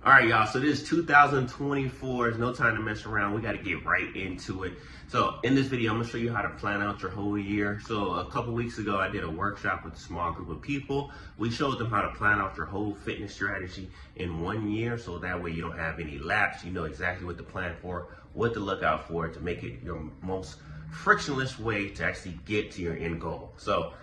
All right, y'all. So this is 2024. There's no time to mess around. We got to get right into it. So in this video, I'm going to show you how to plan out your whole year. So a couple weeks ago, I did a workshop with a small group of people. We showed them how to plan out your whole fitness strategy in 1 year. So that way you don't have any lapse. You know exactly what to plan for, what to look out for to make it your most frictionless way to actually get to your end goal. So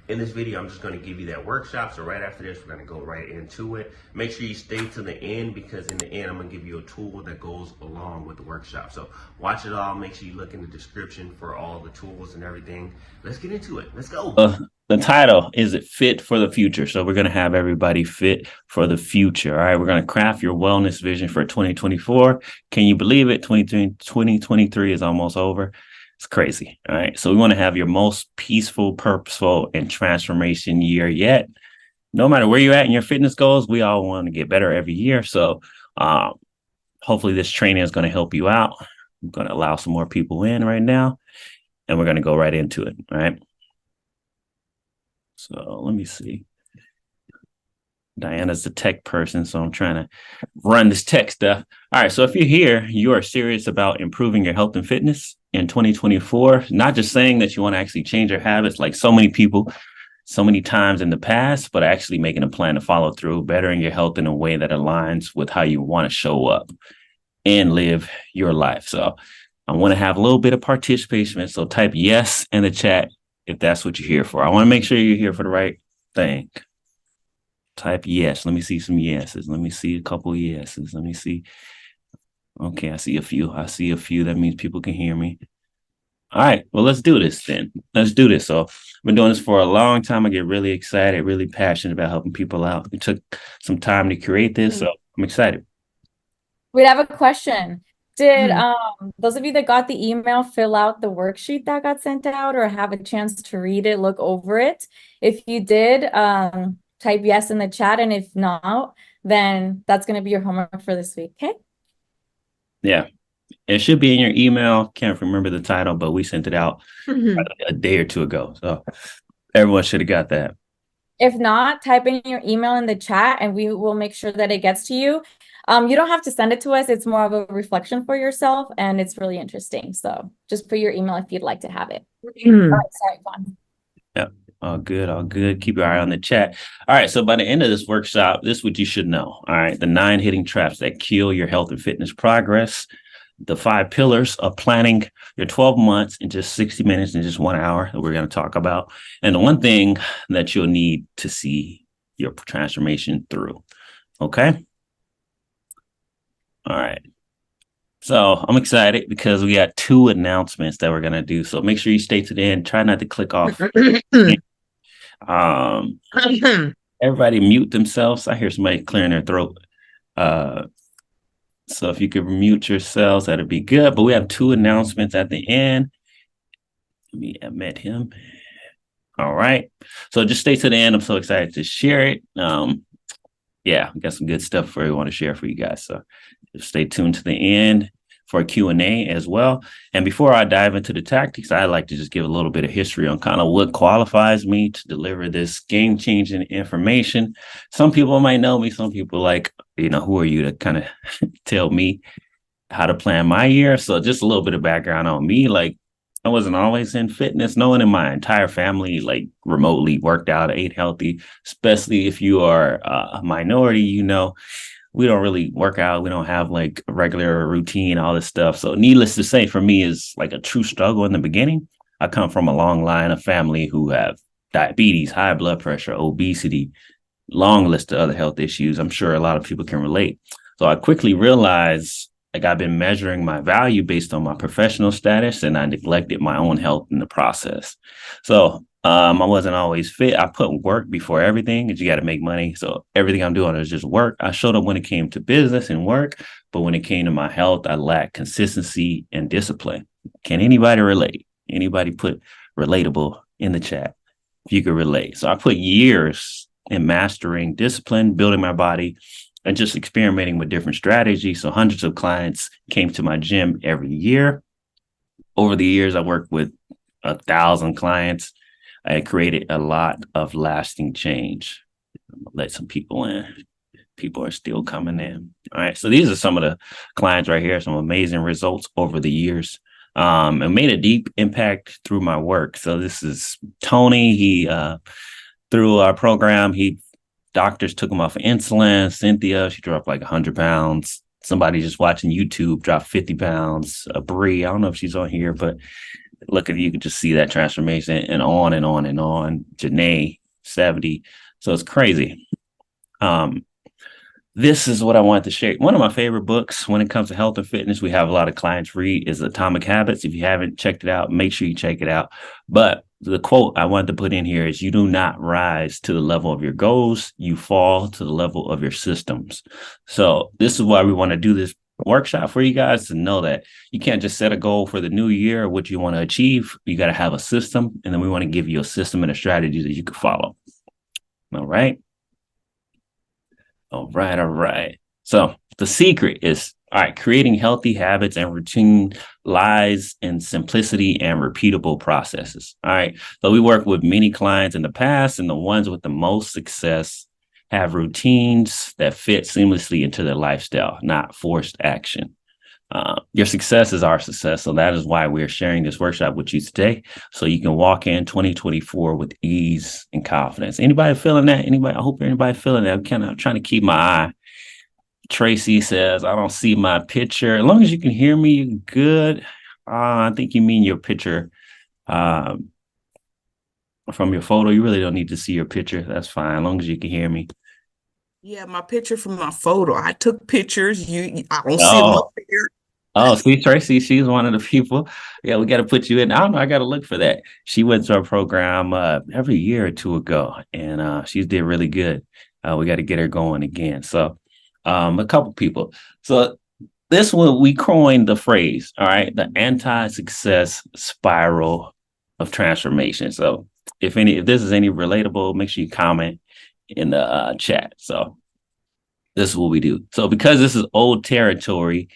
in this video, I'm just going to give you that workshop. So right after this, we're going to go right into it. Make sure you stay to the end, because in the end, I'm going to give you a tool that goes along with the workshop. So watch it all. Make sure you look in the description for all the tools and everything. Let's get into it. Let's go. The title is it fit for the future? So we're going to have everybody fit for the future. All right. We're going to craft your wellness vision for 2024. Can you believe it? 2023 is almost over. It's crazy. All right. So we want to have your most peaceful, purposeful, and transformation year yet. No matter where you're at in your fitness goals, we all want to get better every year. So hopefully this training is going to help you out. I'm going to allow some more people in right now, and we're going to go right into it. All right. So let me see. Diana's the tech person, so I'm trying to run this tech stuff. All right. So if you're here, you are serious about improving your health and fitness in 2024, not just saying that you want to actually change your habits like so many people, so many times in the past, but actually making a plan to follow through, bettering your health in a way that aligns with how you want to show up and live your life. So I want to have a little bit of participation. So type yes in the chat if that's what you're here for. I want to make sure you're here for the right thing. Type yes. Let me see some yeses. Let me see a couple yeses. Let me see. Okay, I see a few. I see a few. That means people can hear me. All right. Well, let's do this then. Let's do this. So I've been doing this for a long time. I get really excited, really passionate about helping people out. It took some time to create this, so I'm excited. We have a question. Did those of you that got the email fill out the worksheet that got sent out, or have a chance to read it, look over it? If you did, type yes in the chat, and if not, then that's going to be your homework for this week. Okay. Yeah, it should be in your email. Can't remember the title, but we sent it out a day or two ago, so everyone should have got that. If not, type in your email in the chat, and we will make sure that it gets to you. You don't have to send it to us. It's more of a reflection for yourself, and it's really interesting. So just put your email if you'd like to have it. All right, sorry, Juan. Yep. All good, all good. Keep your eye on the chat. All right. So by the end of this workshop, this is what you should know. All right. The 9 hitting traps that kill your health and fitness progress. The 5 pillars of planning your 12 months in just 60 minutes in just 1 hour that we're going to talk about. And the one thing that you'll need to see your transformation through. Okay. All right. So I'm excited because we got 2 announcements that we're going to do. So make sure you stay to the end. Try not to click off. Everybody mute themselves. I hear somebody clearing their throat. So if you could mute yourselves, that'd be good. But we have 2 announcements at the end. Let me admit him. All right. So just stay to the end. I'm so excited to share it. Yeah, we got some good stuff for everyone to share for you guys. So just stay tuned to the end for a Q&A as well. And before I dive into the tactics, I'd like to just give a little bit of history on kind of what qualifies me to deliver this game-changing information. Some people might know me. Some people who are you to kind of tell me how to plan my year? So just a little bit of background on me. I wasn't always in fitness. No one in my entire family remotely worked out, ate healthy, especially if you are a minority, we don't really work out. We don't have a regular routine, all this stuff. So needless to say, for me, is a true struggle in the beginning. I come from a long line of family who have diabetes, high blood pressure, obesity, long list of other health issues. I'm sure a lot of people can relate. So I quickly realized I've been measuring my value based on my professional status, and I neglected my own health in the process. So I wasn't always fit. I put work before everything, because you got to make money. So everything I'm doing is just work. I showed up when it came to business and work, but when it came to my health, I lacked consistency and discipline. Can anybody relate? Anybody put relatable in the chat if you could relate? So I put years in mastering discipline, building my body, and just experimenting with different strategies. So hundreds of clients came to my gym every year. Over the years, I worked with 1,000 clients. I created a lot of lasting change. I'm gonna let some people in. People are still coming in. All right. So these are some of the clients right here, some amazing results over the years. And made a deep impact through my work. So this is Tony. He through our program, doctors took him off of insulin. Cynthia, she dropped like 100 pounds. Somebody just watching YouTube dropped 50 pounds. Bree, I don't know if she's on here, but look at you can just see that transformation and on and on and on. Janae, 70. So it's crazy. This is what I wanted to share. One of my favorite books when it comes to health and fitness, we have a lot of clients read, is Atomic Habits. If you haven't checked it out, make sure you check it out. But the quote I wanted to put in here is, you do not rise to the level of your goals, you fall to the level of your systems. So this is why we want to do this workshop for you guys, to know that you can't just set a goal for the new year or what you want to achieve. You got to have a system, and then we want to give you a system and a strategy that you can follow. All right. All right. All right. So the secret is, all right, creating healthy habits and routine lies in simplicity and repeatable processes. All right. So we work with many clients in the past, and the ones with the most success have routines that fit seamlessly into their lifestyle, not forced action. Your success is our success. So that is why we're sharing this workshop with you today. So you can walk in 2024 with ease and confidence. Anybody feeling that? Anybody? I hope anybody feeling that. I'm kind of trying to keep my eye. Tracy says, I don't see my picture. As long as you can hear me, you're good. I think you mean your picture from your photo. You really don't need to see your picture. That's fine. As long as you can hear me. Yeah, my picture from my photo. I took pictures. I don't see them Oh, up there. oh, see, Tracy, she's one of the people. Yeah, we got to put you in. I don't know. I got to look for that. She went to our program every year or two ago, and she did really good. We got to get her going again. So, a couple people. So this one, we coined the phrase, all right, the anti-success spiral of transformation. So if this is any relatable, make sure you comment in the chat. So this is what we do. So because this is old territory,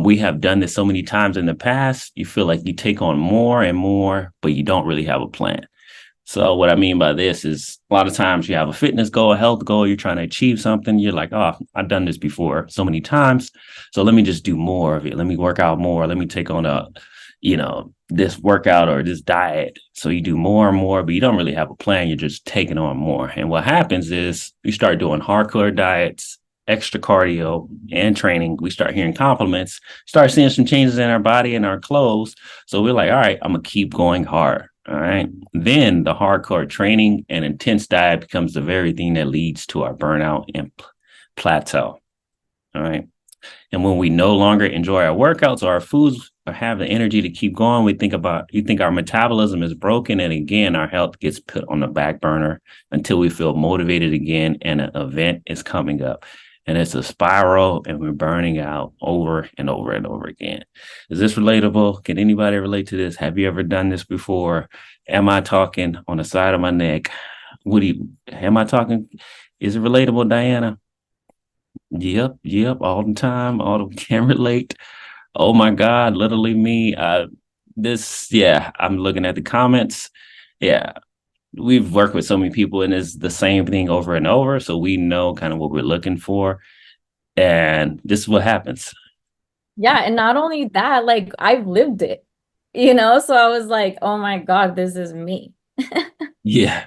we have done this so many times in the past, you feel like you take on more and more, but you don't really have a plan. So what I mean by this is, a lot of times you have a fitness goal, a health goal, you're trying to achieve something. You're like, oh, I've done this before so many times. So let me just do more of it. Let me work out more. Let me take on this workout or this diet. So you do more and more, but you don't really have a plan. You're just taking on more. And what happens is you start doing hardcore diets, extra cardio and training. We start hearing compliments, start seeing some changes in our body and our clothes. So we're like, all right, I'm going to keep going hard. All right. Then the hardcore training and intense diet becomes the very thing that leads to our burnout and plateau. All right. And when we no longer enjoy our workouts or our foods or have the energy to keep going, you think our metabolism is broken. And again, our health gets put on the back burner until we feel motivated again and an event is coming up. And it's a spiral, and we're burning out over and over and over again. Is this relatable? Can anybody relate to this? Have you ever done this before? Am I talking on the side of my neck? Am I talking? Is it relatable, Diana? Yep, all the time. All the can relate. Oh my God, literally me. I'm looking at the comments. Yeah, we've worked with so many people, and it's the same thing over and over. So we know kind of what we're looking for. And this is what happens. Yeah, and not only that, like I've lived it, you know? So I was like, oh my God, this is me. Yeah.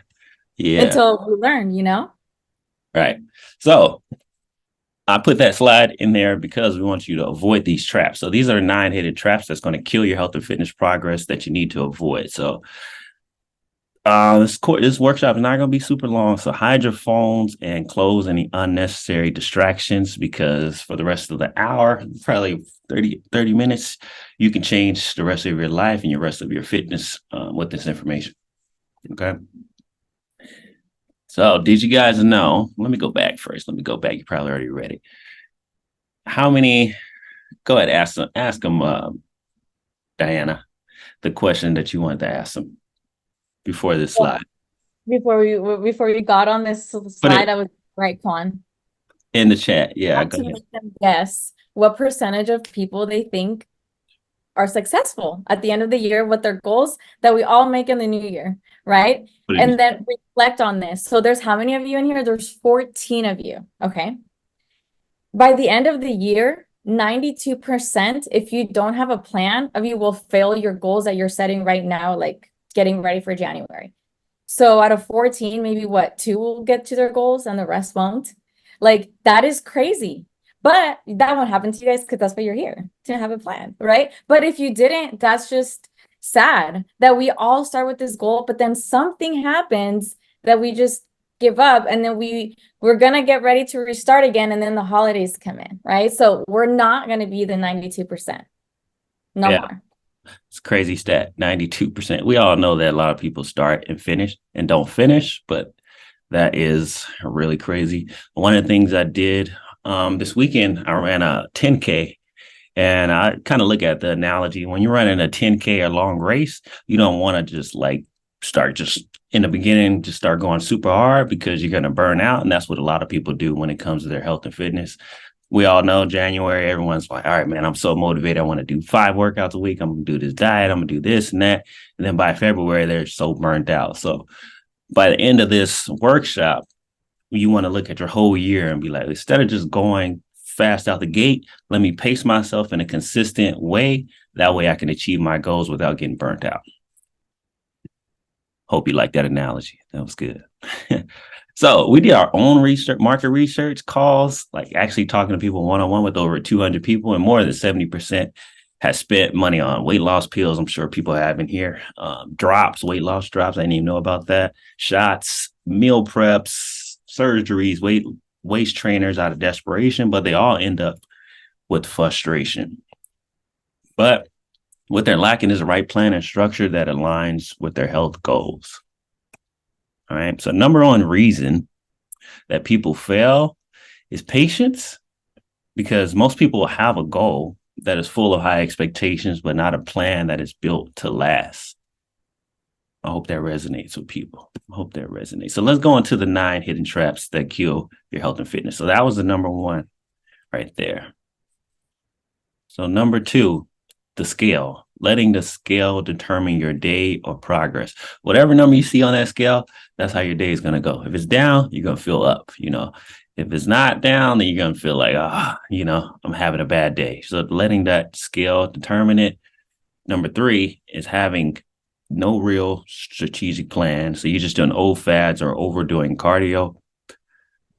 Yeah. Until we learn, you know? Right. So I put that slide in there because we want you to avoid these traps. So these are 9 hidden traps that's going to kill your health and fitness progress that you need to avoid. So this workshop is not going to be super long. So hide your phones and close any unnecessary distractions, because for the rest of the hour, probably 30 minutes, you can change the rest of your life and your rest of your fitness with this information. Okay. So did you guys know? Let me go back first. You probably already read it. How many? Go ahead, ask them, Diana, the question that you wanted to ask them before this slide. Before we got on this slide, I was right, Quan. In the chat, yeah. To make them guess what percentage of people they think are successful at the end of the year, what their goals that we all make in the new year, right? And then reflect on this. So there's how many of you in here? There's 14 of you, okay? by the end of the year, 92%, if you don't have a plan of you will fail your goals that you're setting right now, like getting ready for January. So out of 14, maybe what, two will get to their goals and the rest won't. Like that is crazy. But that won't happen to you guys because that's why you're here, to have a plan, right? But if you didn't, that's just sad that we all start with this goal, but then something happens that we just give up, and then we're gonna get ready to restart again, and then the holidays come in, right? So we're not gonna be the 92%. No Yeah. more. It's a crazy stat, 92%. We all know that a lot of people start and finish and don't finish, but that is really crazy. One of the things I did this weekend, I ran a 10K. And I kind of look at the analogy when you're running a 10K or long race, you don't want to just like start just in the beginning, just start going super hard because you're going to burn out. And that's what a lot of people do when it comes to their health and fitness. We all know January, everyone's like, all right, man, I'm so motivated. I want to do 5 workouts a week. I'm going to do this diet. I'm going to do this and that. And then by February, they're so burnt out. So by the end of this workshop, you want to look at your whole year and be like, instead of just going fast out the gate, let me pace myself in a consistent way. That way I can achieve my goals without getting burnt out. Hope you like that analogy. That was good. So we did our own research, market research calls, like actually talking to people one-on-one with over 200 people, and more than 70% has spent money on weight loss pills. I'm sure people have in here. Drops, weight loss drops. I didn't even know about that. Shots, meal preps, surgeries, waist trainers out of desperation, but they all end up with frustration. But what they're lacking is a right plan and structure that aligns with their health goals. All right. So number one reason that people fail is patience, because most people have a goal that is full of high expectations, but not a plan that is built to last. I hope that resonates with people. I hope that resonates. So let's go into the 9 hidden traps that kill your health and fitness. So that was the number one right there. So number 2, the scale. Letting the scale determine your day or progress. Whatever number you see on that scale, that's how your day is going to go. If it's down, you're going to feel up, If it's not down, then you're going to feel like, I'm having a bad day. So letting that scale determine it. Number 3 is having no real strategic plan. So you're just doing old fads or overdoing cardio.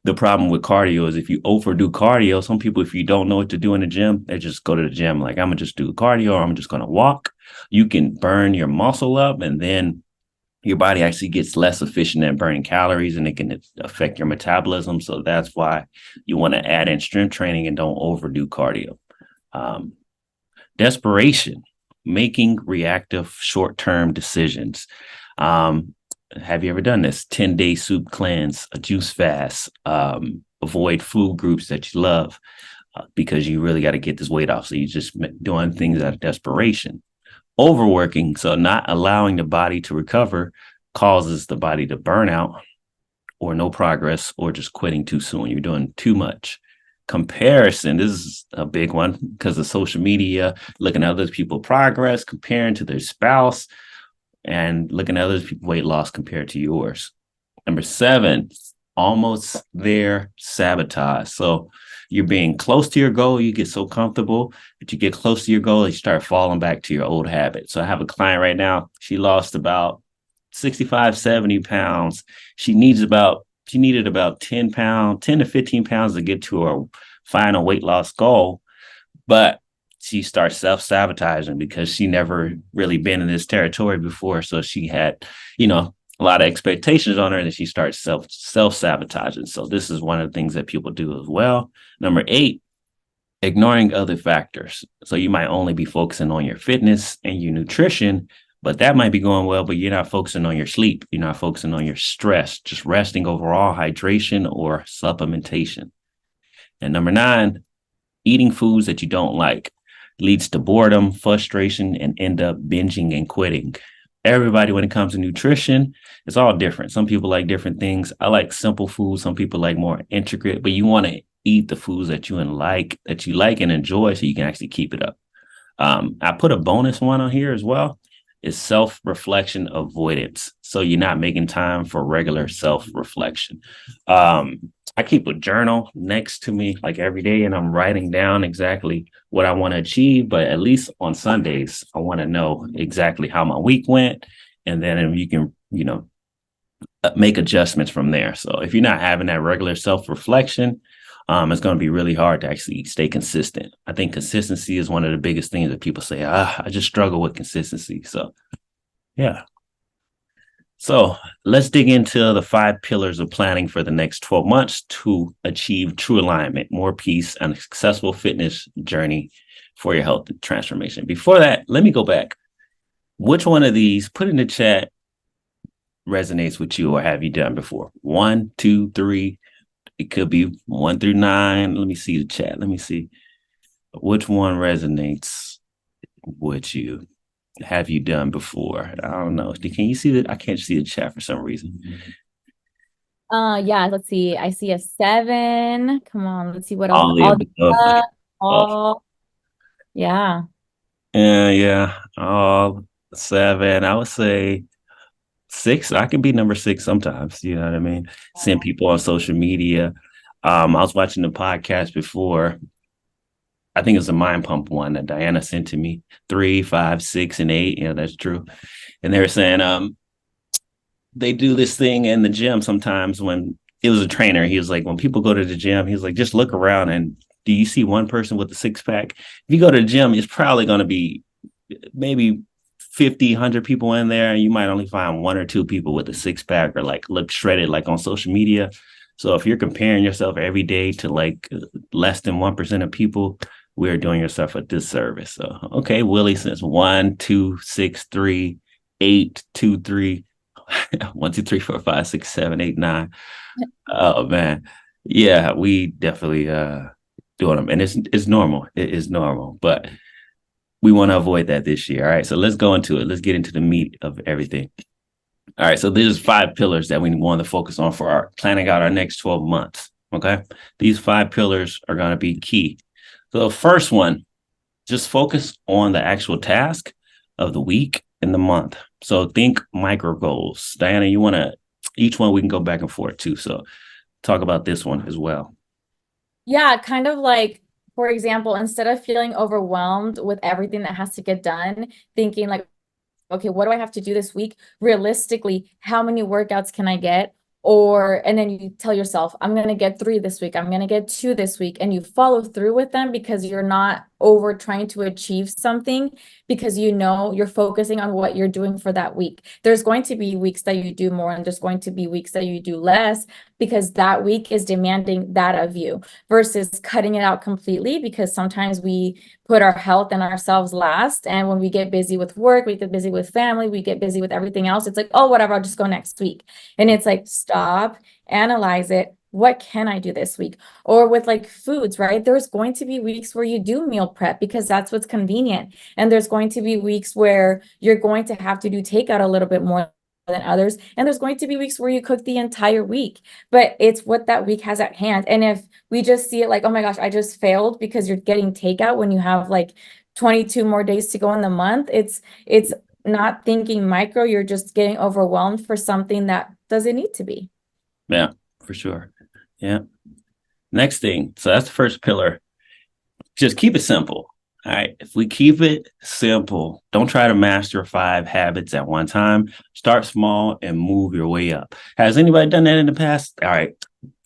The problem with cardio is if you overdo cardio, some people, if you don't know what to do in the gym, they just go to the gym like, I'm going to just do cardio or I'm just going to walk. You can burn your muscle up, and then your body actually gets less efficient at burning calories, and it can affect your metabolism. So that's why you want to add in strength training and don't overdo cardio. Desperation, making reactive short-term decisions. Have you ever done this? 10-day soup cleanse, a juice fast, avoid food groups that you love because you really got to get this weight off. So you're just doing things out of desperation. Overworking, so not allowing the body to recover, causes the body to burn out or no progress or just quitting too soon. You're doing too much. Comparison, this is a big one because of social media, looking at other people's progress, comparing to their spouse, and looking at other people's weight loss compared to yours. Number 7, almost there, sabotage. So you're being close to your goal. You get so comfortable that you get close to your goal, you start falling back to your old habits. So I have a client right now. She lost about 65, 70 pounds. She needed about 10 to 15 pounds to get to her final weight loss goal. But she starts self-sabotaging because she never really been in this territory before. So she had, a lot of expectations on her, and she starts self-sabotaging. So this is one of the things that people do as well. Number 8, ignoring other factors. So you might only be focusing on your fitness and your nutrition, but that might be going well, but you're not focusing on your sleep. You're not focusing on your stress, just resting overall, hydration, or supplementation. And number 9, eating foods that you don't like leads to boredom, frustration, and end up binging and quitting. Everybody, when it comes to nutrition, it's all different. Some people like different things. I like simple food. Some people like more intricate, but you want to eat the foods that you like and enjoy so you can actually keep it up. I put a bonus one on here as well. is self-reflection avoidance. So you're not making time for regular self-reflection. I keep a journal next to me like every day, and I'm writing down exactly what I want to achieve. But at least on Sundays, I want to know exactly how my week went. And then you can, make adjustments from there. So if you're not having that regular self-reflection, it's going to be really hard to actually stay consistent. I think consistency is one of the biggest things that people say, I just struggle with consistency. So, yeah. So let's dig into the 5 pillars of planning for the next 12 months to achieve true alignment, more peace, and a successful fitness journey for your health transformation. Before that, let me go back. Which one of these, put in the chat, resonates with you or have you done before? 1, 2, 3. It could be 1 through 9. Let me see the chat. Let me see which one resonates with you. Have you done before? I don't know. Can you see that? I can't see the chat for some reason. Yeah, let's see. I see a 7. Come on, let's see what else. All the above. All, yeah. Yeah. All 7. I would say 6. I can be number 6 sometimes. You know what I mean? Seeing people on social media. I was watching the podcast before. I think it was a Mind Pump one that Diana sent to me. 3, 5, 6, and 8. Yeah, that's true. And they were saying they do this thing in the gym sometimes when it was a trainer. He was like, when people go to the gym, he was like, just look around and do you see one person with a 6-pack? If you go to the gym, it's probably going to be maybe 50, 100 people in there, and you might only find 1 or 2 people with a 6-pack or like look shredded like on social media. So if you're comparing yourself every day to like less than 1% of people, we're doing yourself a disservice. So, okay, Willie says 1, 2, 6, 3, 8, 2, 3, 1, 2, 3, 4, 5, 6, 7, 8, 9. Oh man. Yeah, we definitely doing them. And it's normal. It is normal. But we want to avoid that this year. All right. So let's go into it. Let's get into the meat of everything. All right. So there's 5 pillars that we want to focus on for our planning out our next 12 months. Okay. These 5 pillars are going to be key. So the first one, just focus on the actual task of the week and the month. So think micro goals. Diana, you want to, each one we can go back and forth too. So talk about this one as well. Yeah, kind of like, for example, instead of feeling overwhelmed with everything that has to get done, thinking like, okay, what do I have to do this week? Realistically, how many workouts can I get? And then you tell yourself, I'm going to get 3 this week. I'm going to get 2 this week. And you follow through with them because you're not over trying to achieve something, because you're focusing on what you're doing for that week. There's going to be weeks that you do more, and there's going to be weeks that you do less, because that week is demanding that of you, versus cutting it out completely, because sometimes we put our health and ourselves last. And when we get busy with work, we get busy with family, we get busy with everything else. It's like, oh, whatever, I'll just go next week. And it's like, stop, analyze it. What can I do this week? Or with like foods, right? There's going to be weeks where you do meal prep because that's what's convenient. And there's going to be weeks where you're going to have to do takeout a little bit more than others. And there's going to be weeks where you cook the entire week, but it's what that week has at hand. And if we just see it like, oh my gosh, I just failed because you're getting takeout when you have like 22 more days to go in the month, it's not thinking micro. You're just getting overwhelmed for something that doesn't need to be. Yeah, for sure. Yeah. Next thing. So that's the first pillar. Just keep it simple. All right. If we keep it simple, don't try to master 5 habits at one time. Start small and move your way up. Has anybody done that in the past? All right.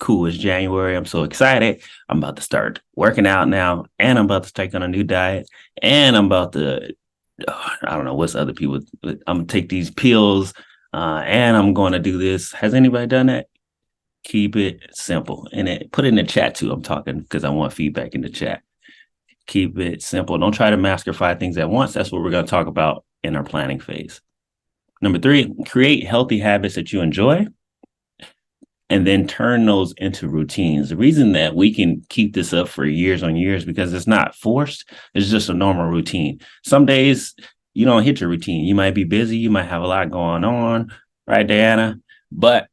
Cool. It's January. I'm so excited. I'm about to start working out now, and I'm about to take on a new diet, and I'm about to, I don't know what's other people. I'm going to take these pills, and I'm going to do this. Has anybody done that? Keep it simple, and put it in the chat too. I'm talking because I want feedback in the chat. Keep it simple. Don't try to master 5 things at once. That's what we're going to talk about in our planning phase. Number 3, create healthy habits that you enjoy, and then turn those into routines. The reason that we can keep this up for years on years because it's not forced. It's just a normal routine. Some days you don't hit your routine. You might be busy. You might have a lot going on, right, Diana? But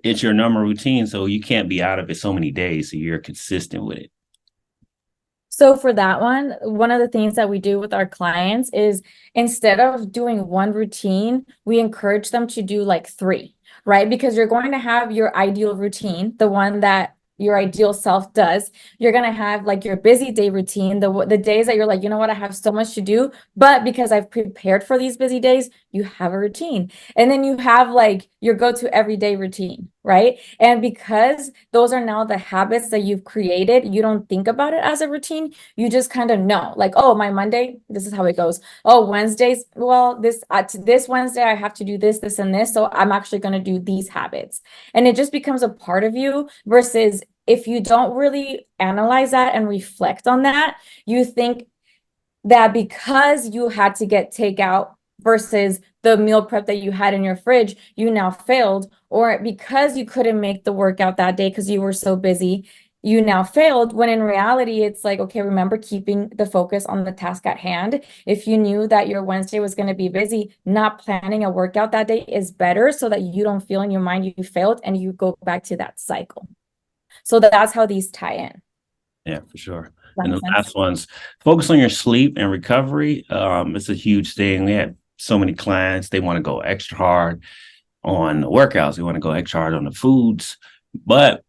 it's your normal routine, so you can't be out of it so many days, so you're consistent with it. So for that one of the things that we do with our clients is instead of doing one routine, we encourage them to do like 3, right? Because you're going to have your ideal routine, the one that your ideal self does. You're going to have like your busy day routine, the days that you're like, you know what, I have so much to do, but because I've prepared for these busy days, you have a routine. And then you have like your go-to everyday routine, right? And because those are now the habits that you've created, you don't think about it as a routine. You just kind of know, like, oh, my Monday, this is how it goes. Oh, Wednesdays, well, this Wednesday I have to do this, this, and this. So I'm actually going to do these habits. And it just becomes a part of you versus if you don't really analyze that and reflect on that, you think that because you had to get takeout versus the meal prep that you had in your fridge, you now failed, or because you couldn't make the workout that day because you were so busy, you now failed, when in reality, it's like, okay, remember keeping the focus on the task at hand. If you knew that your Wednesday was going to be busy, not planning a workout that day is better so that you don't feel in your mind you failed and you go back to that cycle. So that's how these tie in. Yeah, for sure. That And the makes sense? last one's focus on your sleep and recovery. It's a huge thing. We had so many clients, they want to go extra hard on the workouts, they want to go extra hard on the foods. But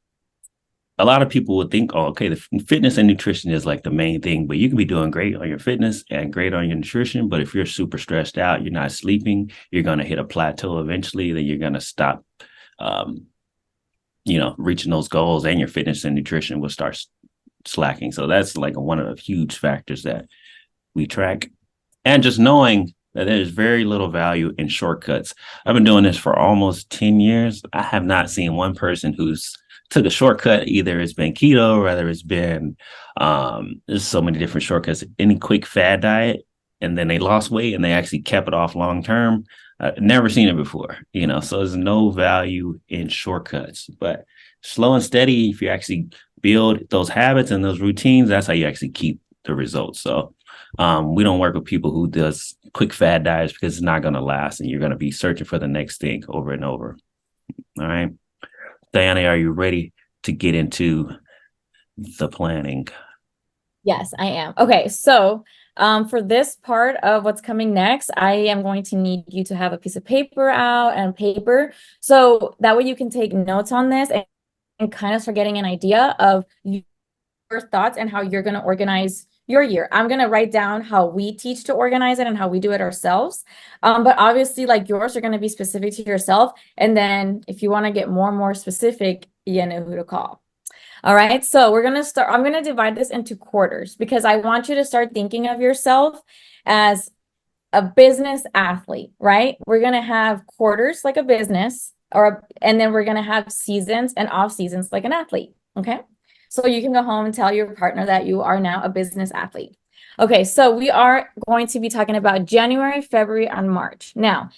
a lot of people would think, oh, okay, the fitness and nutrition is like the main thing, but you can be doing great on your fitness and great on your nutrition. But if you're super stressed out, you're not sleeping, you're going to hit a plateau eventually, then you're going to stop, reaching those goals, and your fitness and nutrition will start slacking. So that's like one of the huge factors that we track. And just knowing that there's very little value in shortcuts. I've been doing this for almost 10 years. I have not seen one person who's took a shortcut. Either it's been keto, or whether it's been there's so many different shortcuts, any quick fad diet, and then they lost weight and they actually kept it off long term. Never seen it before, so there's no value in shortcuts. But slow and steady, if you actually build those habits and those routines, that's how you actually keep the results. So we don't work with people who does quick fad diets, because it's not going to last and you're going to be searching for the next thing over and over. All right. Diana, are you ready to get into the planning? Yes, I am. Okay, so for this part of what's coming next, I am going to need you to have a piece of paper out and paper. So that way you can take notes on this and kind of start getting an idea of your thoughts and how you're going to organize your year. I'm going to write down how we teach to organize it and how we do it ourselves. But obviously, like, yours are going to be specific to yourself. And then if you want to get more and more specific, you know who to call. All right, so I'm going to divide this into quarters because I want you to start thinking of yourself as a business athlete, right? We're going to have quarters like a business, and then we're going to have seasons and off seasons like an athlete, okay? So you can go home and tell your partner that you are now a business athlete. Okay, so we are going to be talking about January, February, and March. Now,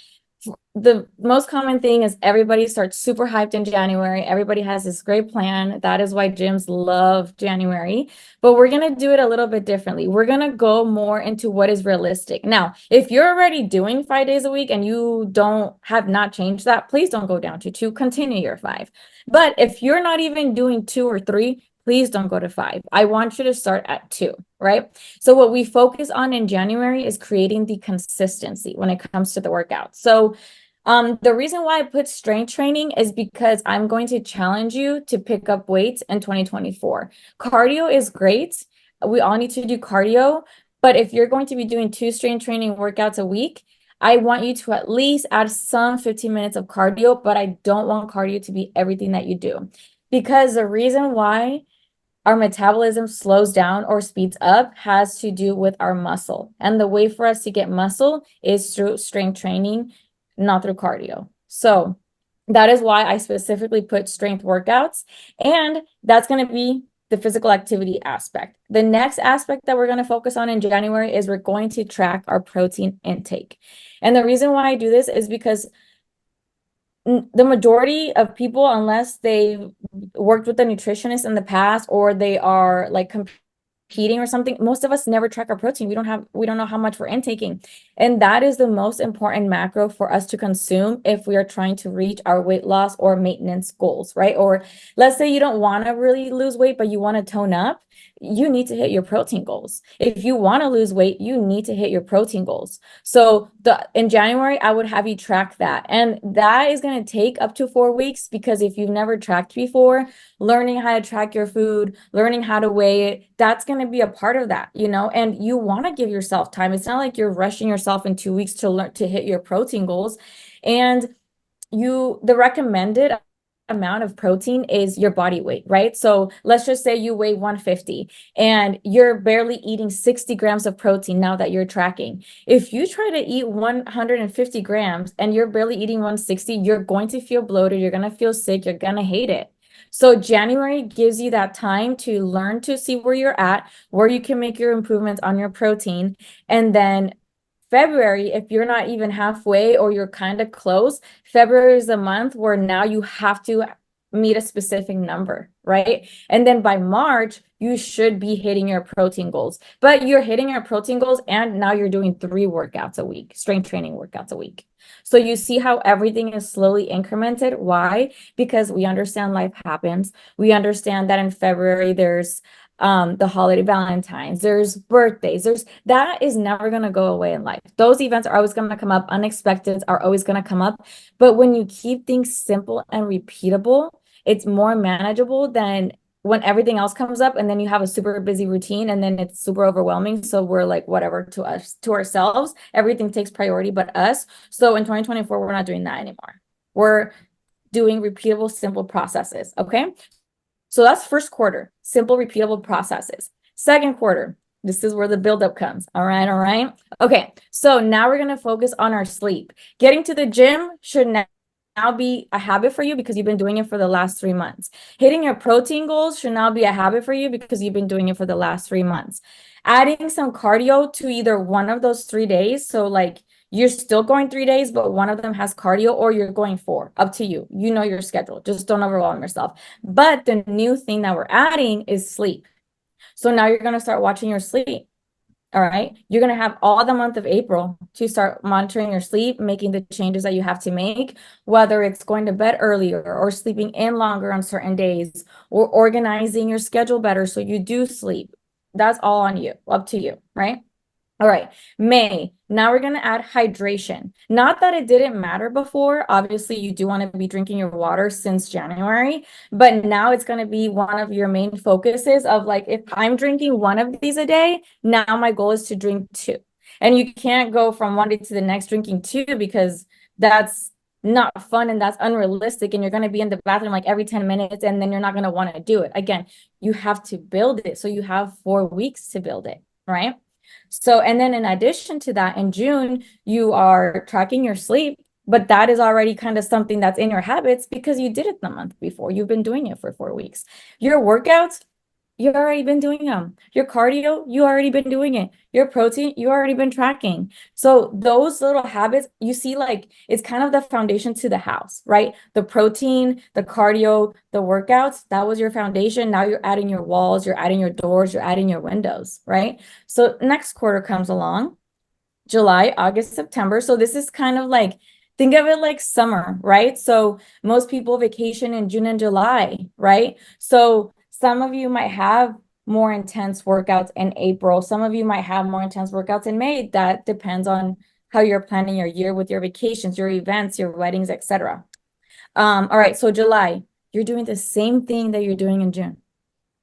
the most common thing is everybody starts super hyped in January. Everybody has this great plan. That is why gyms love January. But we're going to do it a little bit differently. We're going to go more into what is realistic. Now, if you're already doing 5 days a week and you have not changed that, please don't go down to 2. Continue your 5. But if you're not even doing 2 or 3, please don't go to 5. I want you to start at 2, right? So what we focus on in January is creating the consistency when it comes to the workout. So the reason why I put strength training is because I'm going to challenge you to pick up weights in 2024. Cardio is great. We all need to do cardio. But if you're going to be doing 2 strength training workouts a week, I want you to at least add some 15 minutes of cardio, but I don't want cardio to be everything that you do. Because the reason why our metabolism slows down or speeds up has to do with our muscle. And the way for us to get muscle is through strength training, not through cardio. So that is why I specifically put strength workouts, and that's going to be the physical activity aspect. The next aspect that we're going to focus on in January is we're going to track our protein intake. And the reason why I do this is because the majority of people, unless they've worked with a nutritionist in the past or they are like competing or something, most of us never track our protein. We don't know how much we're intaking. And that is the most important macro for us to consume if we are trying to reach our weight loss or maintenance goals, right? Or let's say you don't want to really lose weight, but you want to tone up. you need to hit your protein goals. If you want to lose weight, you need to hit your protein goals. So in January, I would have you track that. And that is going to take up to 4 weeks, because if you've never tracked before, learning how to track your food, learning how to weigh it, that's going to be a part of that, you know, and you want to give yourself time. It's not like you're rushing yourself in 2 weeks to learn to hit your protein goals. And the recommended amount of protein is your body weight, right? So let's just say you weigh 150 and you're barely eating 60 grams of protein now that you're tracking. If you try to eat 150 grams and you're barely eating 160, you're going to feel bloated, you're going to feel sick, you're going to hate it. So January gives you that time to learn to see where you're at, where you can make your improvements on your protein. And then February, if you're not even halfway or you're kind of close, February is a month where now you have to meet a specific number, right? And then by March, you should be hitting your protein goals. But you're hitting your protein goals and now you're doing 3 workouts a week, strength training workouts a week. So you see how everything is slowly incremented. Why? Because we understand life happens. We understand that in February there's the holiday Valentine's, there's birthdays, that is never going to go away in life. Those events are always going to come up. Unexpected are always going to come up. But when you keep things simple and repeatable, it's more manageable than when everything else comes up and then you have a super busy routine and then it's super overwhelming. So we're like, whatever, to us, to ourselves, everything takes priority but us. So in 2024, we're not doing that anymore. We're doing repeatable, simple processes. Okay. So that's first quarter, simple, repeatable processes. Second quarter, this is where the buildup comes. All right, all right. Okay, so now we're going to focus on our sleep. Getting to the gym should now be a habit for you because you've been doing it for the last 3 months. Hitting your protein goals should now be a habit for you because you've been doing it for the last 3 months. Adding some cardio to either one of those 3 days. So like you're still going 3 days, but one of them has cardio, or you're going 4, up to you. You know your schedule. Just don't overwhelm yourself. But the new thing that we're adding is sleep. So now you're going to start watching your sleep. All right. You're going to have all the month of April to start monitoring your sleep, making the changes that you have to make, whether it's going to bed earlier or sleeping in longer on certain days or organizing your schedule better so you do sleep. That's all on you, up to you, right? All right, May. Now we're going to add hydration. Not that it didn't matter before. Obviously, you do want to be drinking your water since January, but now it's going to be one of your main focuses of like, if I'm drinking one of these a day, now my goal is to drink 2. And you can't go from one day to the next drinking 2 because that's not fun and that's unrealistic. And you're going to be in the bathroom like every 10 minutes and then you're not going to want to do it. Again, you have to build it. So you have 4 weeks to build it, right? So, and then in addition to that, in June, you are tracking your sleep, but that is already kind of something that's in your habits because you did it the month before. You've been doing it for 4 weeks. Your workouts, you've already been doing them. Your cardio, you already been doing it. Your protein, you already been tracking. So those little habits, you see, like it's kind of the foundation to the house, right? The protein, the cardio, the workouts, that was your foundation. Now you're adding your walls, you're adding your doors, you're adding your windows, right? So next quarter comes along, July, August, September. So this is kind of like, think of it like summer, right? So most people vacation in June and July, right? So some of you might have more intense workouts in April. Some of you might have more intense workouts in May. That depends on how you're planning your year with your vacations, your events, your weddings, etc. All right, so July, you're doing the same thing that you're doing in June.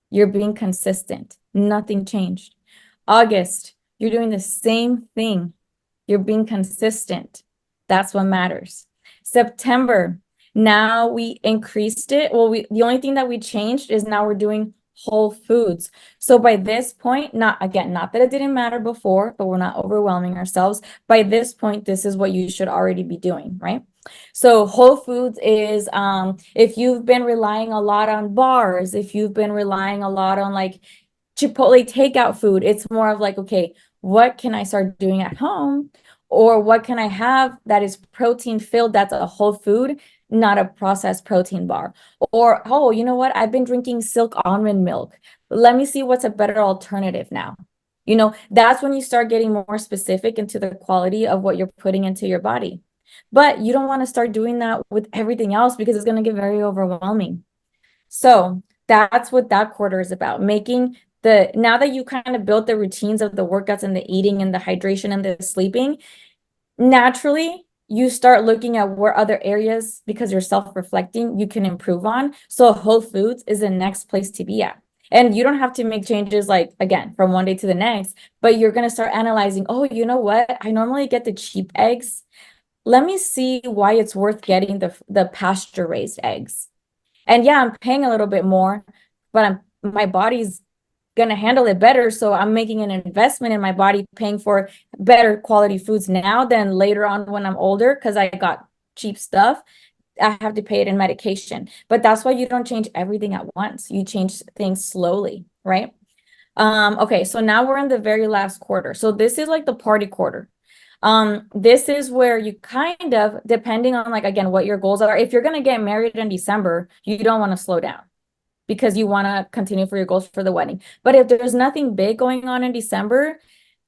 You're being consistent. Nothing changed. August, you're doing the same thing. You're being consistent. That's what matters. September, now we increased it. Well, the only thing that we changed is now we're doing whole foods. So by this point, not that it didn't matter before, but we're not overwhelming ourselves. By this point, this is what you should already be doing, right? So whole foods is if you've been relying a lot on bars, if you've been relying a lot on like Chipotle takeout food, it's more of like, okay, what can I start doing at home? Or what can I have that is protein filled, that's a whole food, not a processed protein bar? Or, oh, you know what? I've been drinking silk almond milk. Let me see what's a better alternative now. You know, that's when you start getting more specific into the quality of what you're putting into your body. But you don't want to start doing that with everything else because it's going to get very overwhelming. So that's what that quarter is about, making now that you kind of built the routines of the workouts and the eating and the hydration and the sleeping, naturally you start looking at where other areas, because you're self-reflecting, you can improve on. So Whole Foods is the next place to be at. And you don't have to make changes like, again, from one day to the next, but you're going to start analyzing, oh, you know what? I normally get the cheap eggs. Let me see why it's worth getting the pasture-raised eggs. And yeah, I'm paying a little bit more, but my body's going to handle it better. So I'm making an investment in my body, paying for better quality foods now than later on when I'm older, because I got cheap stuff. I have to pay it in medication. But that's why you don't change everything at once. You change things slowly, right? Okay, so now we're in the very last quarter. So this is like the party quarter. This is where you kind of, depending on like, again, what your goals are. If you're going to get married in December, you don't want to slow down because you want to continue for your goals for the wedding. But if there's nothing big going on in December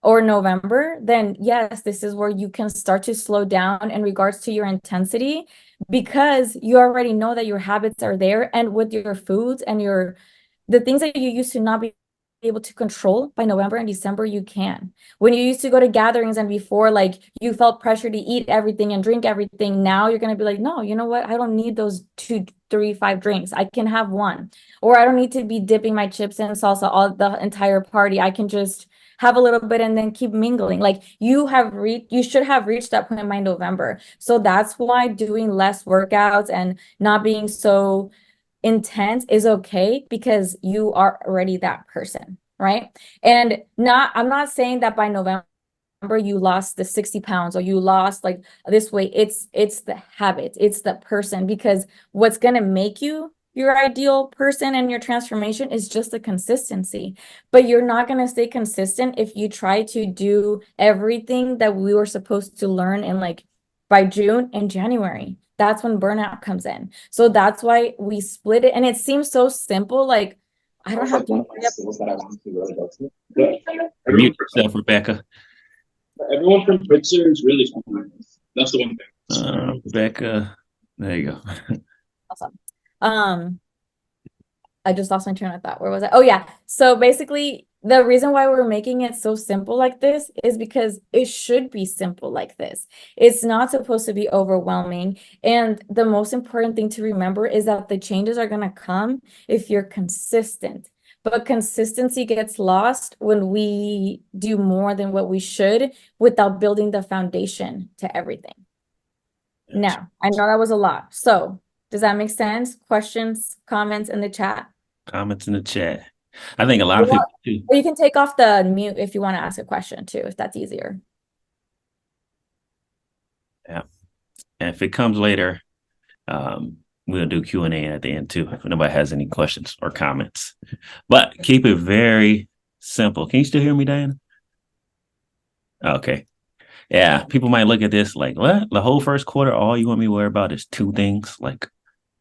or November, then yes, this is where you can start to slow down in regards to your intensity, because you already know that your habits are there, and with your foods and the things that you used to not be able to control, by November and December, you can. When you used to go to gatherings and before, like you felt pressure to eat everything and drink everything, now you're going to be like, no, you know what? I don't need those 2, 3, 5 drinks. I can have one. Or I don't need to be dipping my chips in salsa all the entire party. I can just have a little bit and then keep mingling. Like you should have reached that point by November. So that's why doing less workouts and not being so intense is okay, because you are already that person, right? And I'm not saying that by November you lost the 60 pounds or you lost like this weight. It's the habit, it's the person, because what's going to make you your ideal person and your transformation is just the consistency. But you're not going to stay consistent if you try to do everything that we were supposed to learn in like by June and January. That's when burnout comes in. So that's why we split it. And it seems so simple. Like, I don't have to. Mute yourself, Rebecca. Everyone from Pritzer is really fun. That's the one thing. Rebecca, there you go. Awesome. I just lost my train of thought. Where was I? Oh yeah. So basically, the reason why we're making it so simple like this is because it should be simple like this. It's not supposed to be overwhelming. And the most important thing to remember is that the changes are going to come if you're consistent. But consistency gets lost when we do more than what we should without building the foundation to everything. Now, I know that was a lot. So does that make sense? Questions, comments in the chat? Comments in the chat. I think a lot of people too. Or you can take off the mute if you want to ask a question too, if that's easier. Yeah. And if it comes later, we'll do Q&A at the end too, if nobody has any questions or comments. But keep it very simple. Can you still hear me, Diana? Okay. Yeah, people might look at this like, what? The whole first quarter, all you want me to worry about is 2 things, like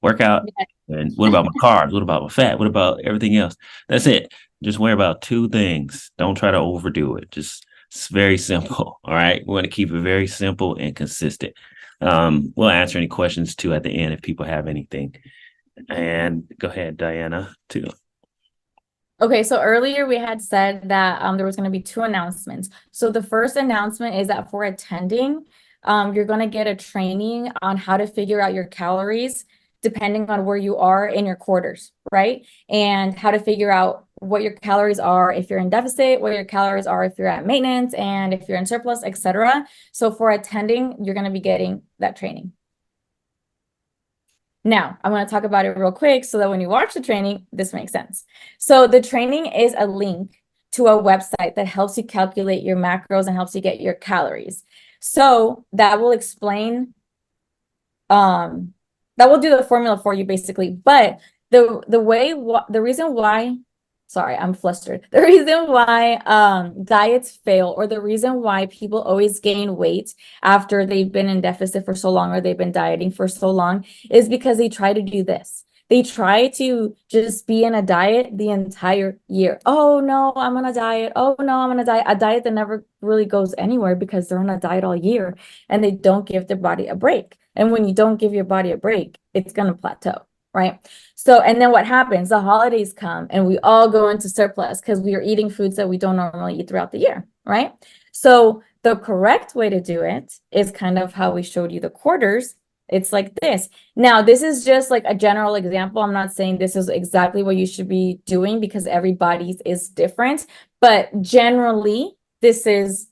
workout. And what about my carbs? What about my fat? What about everything else? That's it. Just worry about 2 things. Don't try to overdo it. It's very simple. All right. We want to keep it very simple and consistent. We'll answer any questions too at the end if people have anything. And go ahead, Diana, too. Okay, so earlier we had said that there was going to be 2 announcements. So the first announcement is that for attending, you're going to get a training on how to figure out your calories depending on where you are in your quarters, right? And how to figure out what your calories are if you're in deficit, what your calories are if you're at maintenance, and if you're in surplus, etc. So for attending, you're going to be getting that training. Now, I'm going to talk about it real quick so that when you watch the training, this makes sense. So the training is a link to a website that helps you calculate your macros and helps you get your calories. So that will explain, that will do the formula for you basically. But the reason why, sorry, I'm flustered. The reason why diets fail, or the reason why people always gain weight after they've been in deficit for so long or they've been dieting for so long, is because they try to do this. They try to just be in a diet the entire year. Oh no, I'm on a diet. Oh no, I'm on a diet. A diet that never really goes anywhere because they're on a diet all year and they don't give their body a break. And when you don't give your body a break, it's going to plateau, right? So, and then what happens? The holidays come and we all go into surplus because we are eating foods that we don't normally eat throughout the year, right? So the correct way to do it is kind of how we showed you the quarters. It's like this. Now, this is just like a general example. I'm not saying this is exactly what you should be doing because everybody's is different, but generally, this is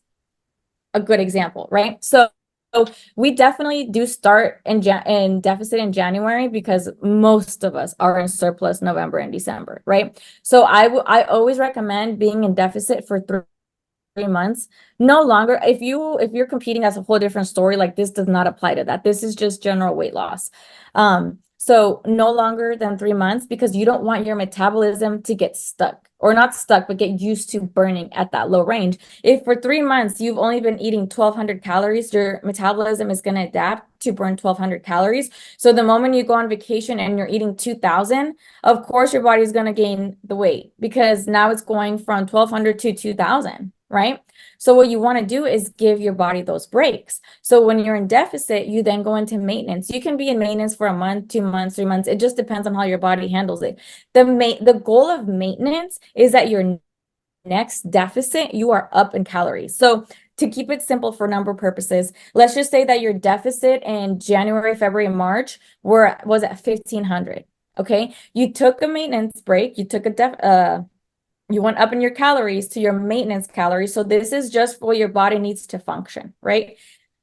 a good example, right? So we definitely do start in deficit in January because most of us are in surplus November and December, right? So I always recommend being in deficit for 3 months. No longer, if you're competing, that's a whole different story. Like this does not apply to that. This is just general weight loss. So no longer than 3 months because you don't want your metabolism to get stuck or not stuck, but get used to burning at that low range. If for 3 months you've only been eating 1,200 calories, your metabolism is going to adapt to burn 1,200 calories. So the moment you go on vacation and you're eating 2,000, of course your body's going to gain the weight because now it's going from 1,200 to 2,000. Right? So what you want to do is give your body those breaks. So when you're in deficit, you then go into maintenance. You can be in maintenance for a month, 2 months, 3 months. It just depends on how your body handles it. The goal of maintenance is that your next deficit, you are up in calories. So to keep it simple for number purposes, let's just say that your deficit in January, February, and March was at 1,500. Okay, you took a maintenance break. You took you went up in your calories to your maintenance calories. So this is just what your body needs to function, right?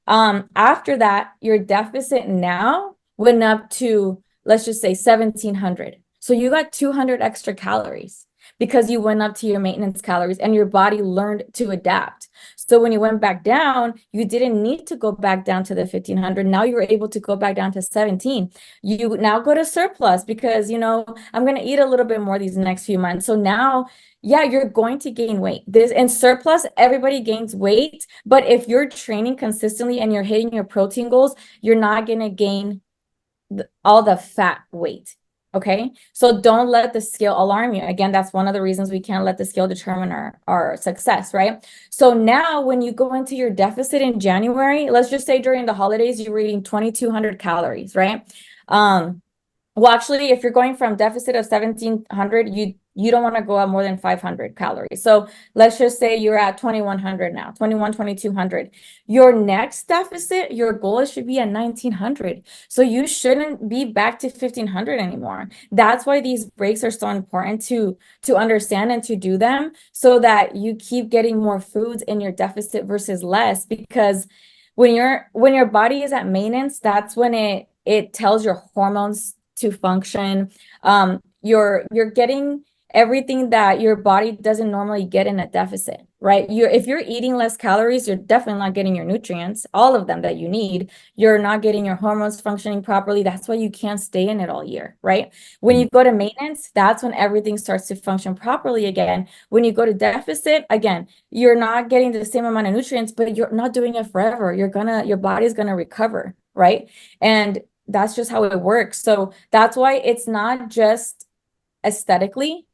After that, your deficit now went up to, let's just say 1,700. So you got 200 extra calories because you went up to your maintenance calories and your body learned to adapt. So when you went back down, you didn't need to go back down to the 1,500. Now you were able to go back down to 17. You now go to surplus because, I'm going to eat a little bit more these next few months. So now, yeah, you're going to gain weight. In surplus, everybody gains weight. But if you're training consistently and you're hitting your protein goals, you're not going to gain all the fat weight. Okay, so don't let the scale alarm you. Again, that's one of the reasons we can't let the scale determine our success, right? So now when you go into your deficit in January, let's just say during the holidays, you were eating 2,200 calories, right? Well, actually, if you're going from deficit of 1,700, you don't want to go up more than 500 calories. So let's just say you're at 2,100 now, 2,200. Your next deficit, your goal should be at 1,900. So you shouldn't be back to 1,500 anymore. That's why these breaks are so important to understand and to do them so that you keep getting more foods in your deficit versus less. Because when your body is at maintenance, that's when it tells your hormones to function. You're getting everything that your body doesn't normally get in a deficit, right? If you're eating less calories, you're definitely not getting your nutrients, all of them that you need. You're not getting your hormones functioning properly. That's why you can't stay in it all year, right? When you go to maintenance, that's when everything starts to function properly again. When you go to deficit, again, you're not getting the same amount of nutrients, but you're not doing it forever. Your body's gonna recover, right? And that's just how it works. So that's why it's not just aesthetically.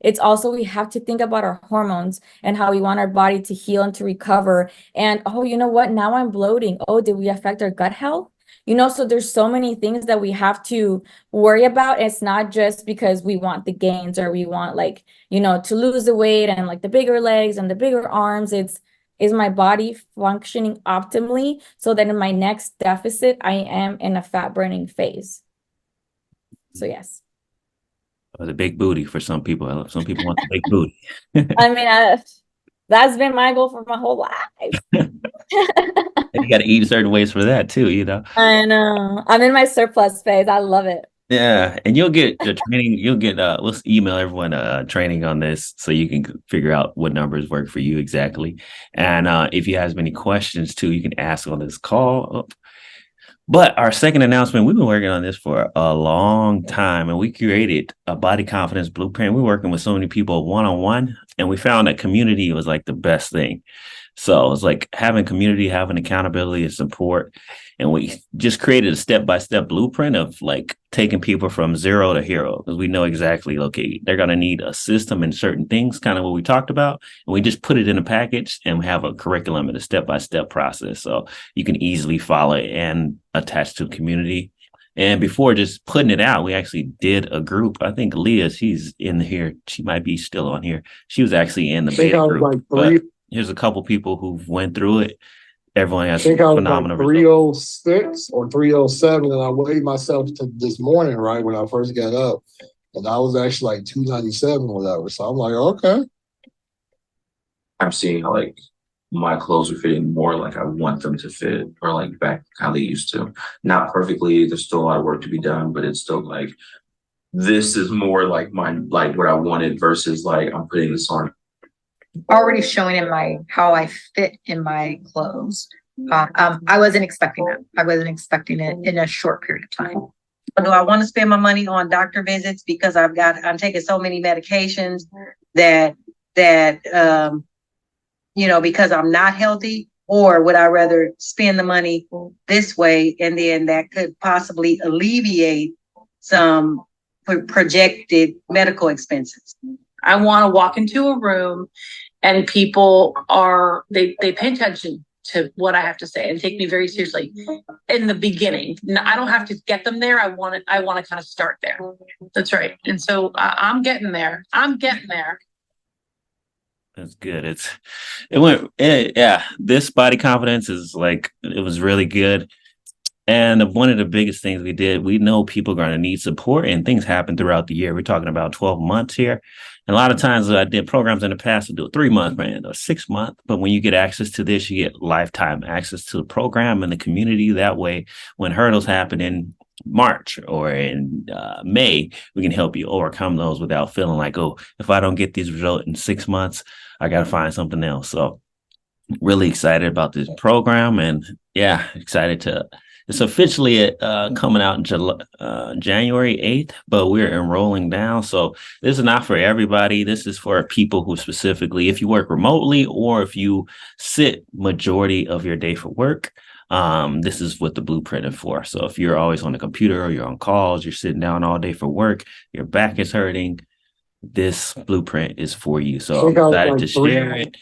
It's also, we have to think about our hormones and how we want our body to heal and to recover. And, oh, you know what? Now I'm bloating. Oh, did we affect our gut health? So there's so many things that we have to worry about. It's not just because we want the gains or we want to lose the weight and like the bigger legs and the bigger arms. Is my body functioning optimally so that in my next deficit, I am in a fat burning phase? So yes. The big booty for some people. Some people want the big booty. I mean, that's been my goal for my whole life. You got to eat certain ways for that too, I know. I'm in my surplus phase. I love it. Yeah, and you'll get the training. You'll get we'll email everyone training on this so you can figure out what numbers work for you exactly. And if you have any questions too, you can ask on this call. But our second announcement, we've been working on this for a long time, and we created a body confidence blueprint. We're working with so many people one-on-one, and we found that community was like the best thing. So it's like having community, having accountability and support. And we just created a step-by-step blueprint of like taking people from zero to hero, because we know exactly, okay, they're going to need a system and certain things, kind of what we talked about. And we just put it in a package and we have a curriculum and a step-by-step process. So you can easily follow it and attach to the community. And before just putting it out, we actually did a group. I think Leah, she's in here. She might be still on here. She was actually in the I think beta I was group. like But three. here's a couple people who've went through it. Everyone I has think I was like phenomenal results. 306 or 307, and I weighed myself to this morning, right when I first got up, and I was actually like 297 or whatever. So I'm like, okay. I'm seeing how like my clothes are fitting more like I want them to fit, or like back how they used to. Not perfectly. There's still a lot of work to be done, but it's still like this is more like like what I wanted versus like I'm putting this on. Already showing in my how I fit in my clothes. I wasn't expecting that. I wasn't expecting it in a short period of time. Do I want to spend my money on doctor visits because I'm taking so many medications that because I'm not healthy, or would I rather spend the money this way, and then that could possibly alleviate some projected medical expenses? I want to walk into a room and people they pay attention to what I have to say and take me very seriously in the beginning. I don't have to get them there. I want to kind of start there. That's right. And so I'm getting there. That's good. This body confidence is like, it was really good. And one of the biggest things we did, we know people are going to need support, and things happen throughout the year. We're talking about 12 months here. And a lot of times I did programs in the past to do a 3-month brand or 6-month. But when you get access to this, you get lifetime access to the program and the community. That way, when hurdles happen in March or in May, we can help you overcome those without feeling like, oh, if I don't get these results in 6 months, I got to find something else. So really excited about this program, and excited to. It's officially coming out January 8th, but we're enrolling now. So this is not for everybody. This is for people who specifically, if you work remotely or if you sit majority of your day for work, this is what the blueprint is for. So if you're always on the computer or you're on calls, you're sitting down all day for work, your back is hurting, this blueprint is for you. So I'm excited to share it.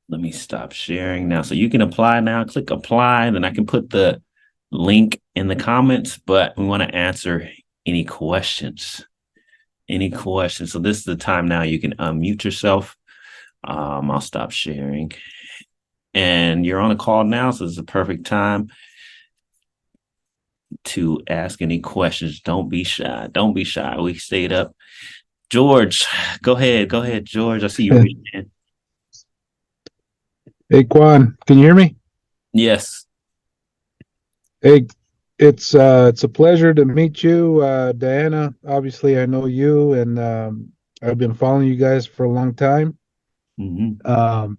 Let me stop sharing now. So you can apply now. Click apply. Then I can put the link in the comments, but we want to answer any questions. So this is the time now. You can unmute yourself. I'll stop sharing. And you're on a call now, so this is a perfect time to ask any questions. Don't be shy. We stayed up. George, go ahead, George. I see you raising your hand. Hey, Quan, can you hear me? Yes. Hey, it's a pleasure to meet you, Diana. Obviously, I know you, and I've been following you guys for a long time. Mm-hmm.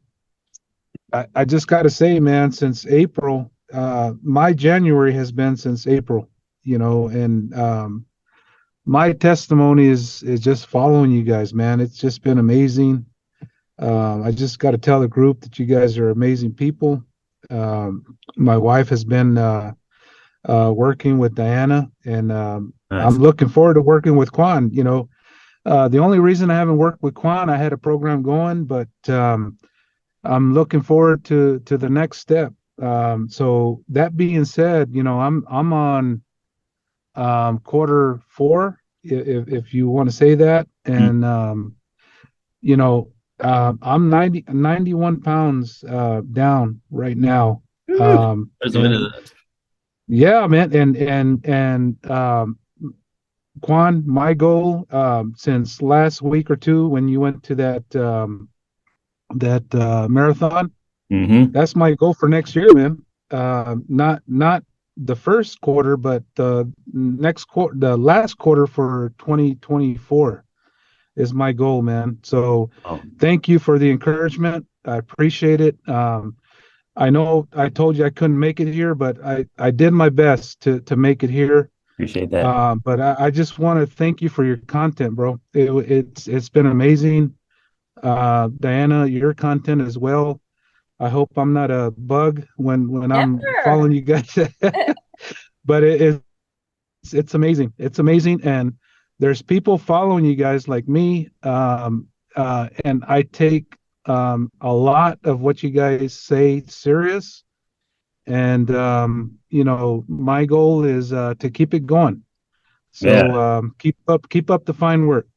I just got to say, man, since April, my January has been since April, and my testimony is just following you guys, man. It's just been amazing. I just got to tell the group that you guys are amazing people. My wife has been working with Diana, and Nice. I'm looking forward to working with Quan. The only reason I haven't worked with Quan, I had a program going, but I'm looking forward to the next step. So that being said, I'm on quarter 4, if you want to say that, and I'm 91 pounds down right now. Yeah, man. And Quan, my goal since last week or two when you went to that marathon, that's my goal for next year, man. Not the first quarter, but the last quarter for 2024. Is my goal, man. So thank you for the encouragement. I appreciate it. I know I told you I couldn't make it here, but I did my best to make it here. Appreciate that. But I just want to thank you for your content, bro. It's been amazing. Diana, your content as well. I hope I'm not a bug when I'm following you guys. But it's amazing. It's amazing. And there's people following you guys like me, and I take a lot of what you guys say serious, And my goal is to keep it going. So keep up the fine work.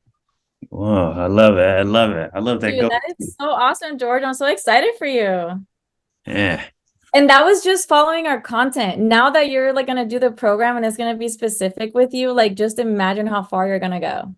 Wow, I love it. I love it. I love that Dude, goal. that is so awesome, George. I'm so excited for you. Yeah. And that was just following our content. Now that you're like gonna do the program and it's gonna be specific with you, like just imagine how far you're gonna go.